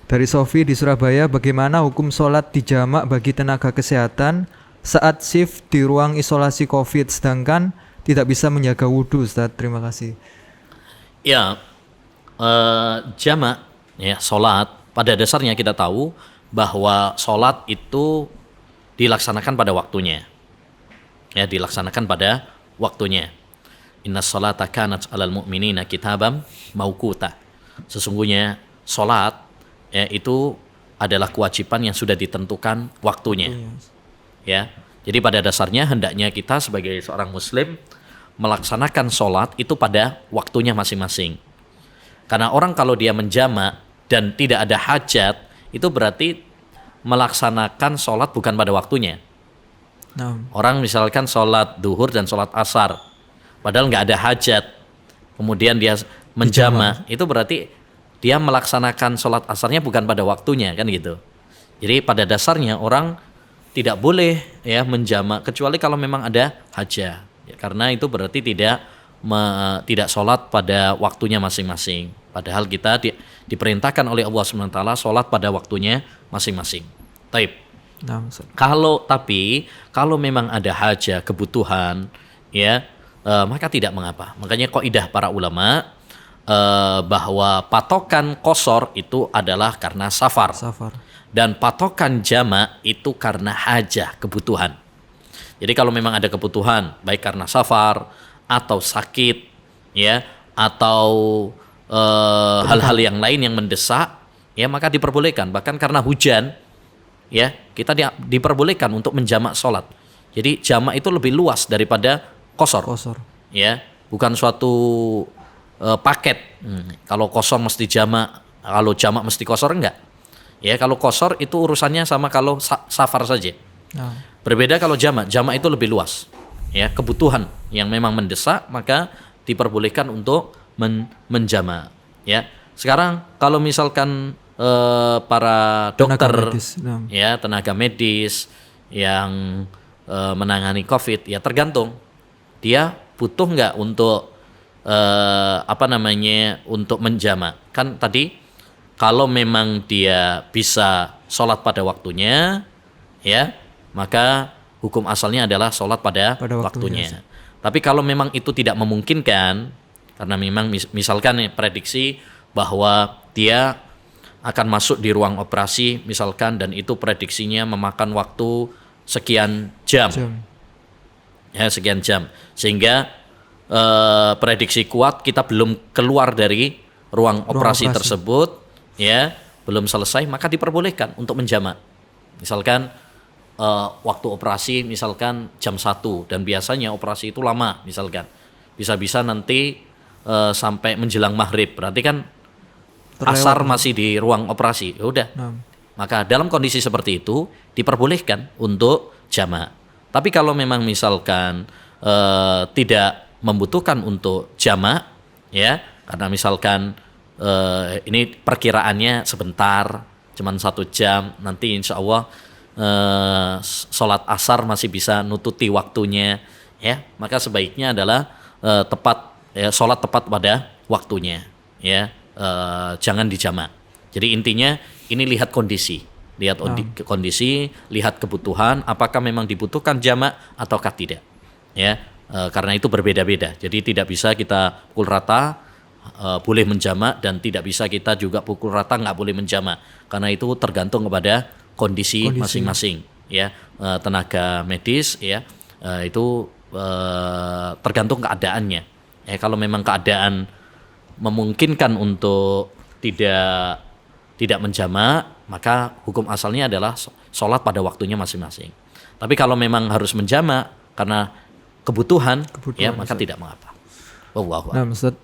Dari Sofi di Surabaya, bagaimana hukum sholat di jamak bagi tenaga kesehatan saat shift di ruang isolasi COVID sedangkan tidak bisa menjaga wudhu, Ustaz? Terima kasih. Ya, jamak ya sholat pada dasarnya kita tahu bahwa sholat itu dilaksanakan pada waktunya. Ya, dilaksanakan pada waktunya. Inna sholata kanat 'alal mu'minina kitabam mauquta. Sesungguhnya sholat ya itu adalah kewajiban yang sudah ditentukan waktunya. Ya. Jadi pada dasarnya hendaknya kita sebagai seorang muslim melaksanakan sholat itu pada waktunya masing-masing. Karena orang kalau dia menjamak dan tidak ada hajat, itu berarti melaksanakan sholat bukan pada waktunya. Orang misalkan sholat duhur dan sholat asar, padahal nggak ada hajat, kemudian dia menjamak, itu berarti dia melaksanakan sholat asarnya bukan pada waktunya, kan gitu. Jadi pada dasarnya orang tidak boleh ya menjamak kecuali kalau memang ada hajat, ya, karena itu berarti tidak sholat pada waktunya masing-masing. Padahal kita diperintahkan oleh Allah SWT sholat pada waktunya masing-masing. Taib. Kalau memang ada hajat, kebutuhan, ya maka tidak mengapa. Makanya kaidah para ulama bahwa patokan qashar itu adalah karena safar. Dan patokan jamak itu karena hajah, kebutuhan. Jadi kalau memang ada kebutuhan, baik karena safar atau sakit, ya, atau hal-hal yang lain yang mendesak, ya maka diperbolehkan. Bahkan karena hujan, ya kita diperbolehkan untuk menjamak sholat. Jadi jamak itu lebih luas daripada qashar. Ya, bukan suatu paket. Kalau qashar mesti jamak, kalau jamak mesti qashar, enggak. Ya, kalau qashar itu urusannya sama kalau safar saja. Berbeda kalau jamak itu lebih luas. Ya, kebutuhan yang memang mendesak maka diperbolehkan untuk menjamak. Ya. Sekarang kalau misalkan para dokter, tenaga medis yang menangani COVID, ya tergantung dia butuh nggak untuk untuk menjamak. Kan tadi kalau memang dia bisa sholat pada waktunya, ya maka hukum asalnya adalah sholat pada waktunya. Tapi kalau memang itu tidak memungkinkan, karena memang misalkan prediksi bahwa dia akan masuk di ruang operasi misalkan, dan itu prediksinya memakan waktu sekian jam. Ya, sekian jam, sehingga prediksi kuat kita belum keluar dari ruang operasi tersebut, ya belum selesai, maka diperbolehkan untuk menjamak. Misalkan waktu operasi misalkan jam 1 dan biasanya operasi itu lama, misalkan bisa-bisa nanti sampai menjelang maghrib, berarti kan asar masih di ruang operasi, ya udah. Maka dalam kondisi seperti itu diperbolehkan untuk jamak. Tapi kalau memang misalkan tidak membutuhkan untuk jamak, ya karena misalkan ini perkiraannya sebentar, cuman 1 jam, nanti insya Allah sholat asar masih bisa nututi waktunya, ya maka sebaiknya adalah sholat tepat pada waktunya, ya jangan dijamak. Jadi intinya ini lihat kondisi, kondisi, lihat kebutuhan, apakah memang dibutuhkan jamak ataukah tidak, ya karena itu berbeda-beda. Jadi tidak bisa kita pukul rata boleh menjamak, dan tidak bisa kita juga pukul rata nggak boleh menjamak, karena itu tergantung kepada kondisi masing-masing, ya tenaga medis, ya itu tergantung keadaannya. Ya kalau memang keadaan memungkinkan untuk tidak menjamak, maka hukum asalnya adalah sholat pada waktunya masing-masing. Tapi kalau memang harus menjamak karena kebutuhan, ya maka tidak mengapa. Nah, Ustaz,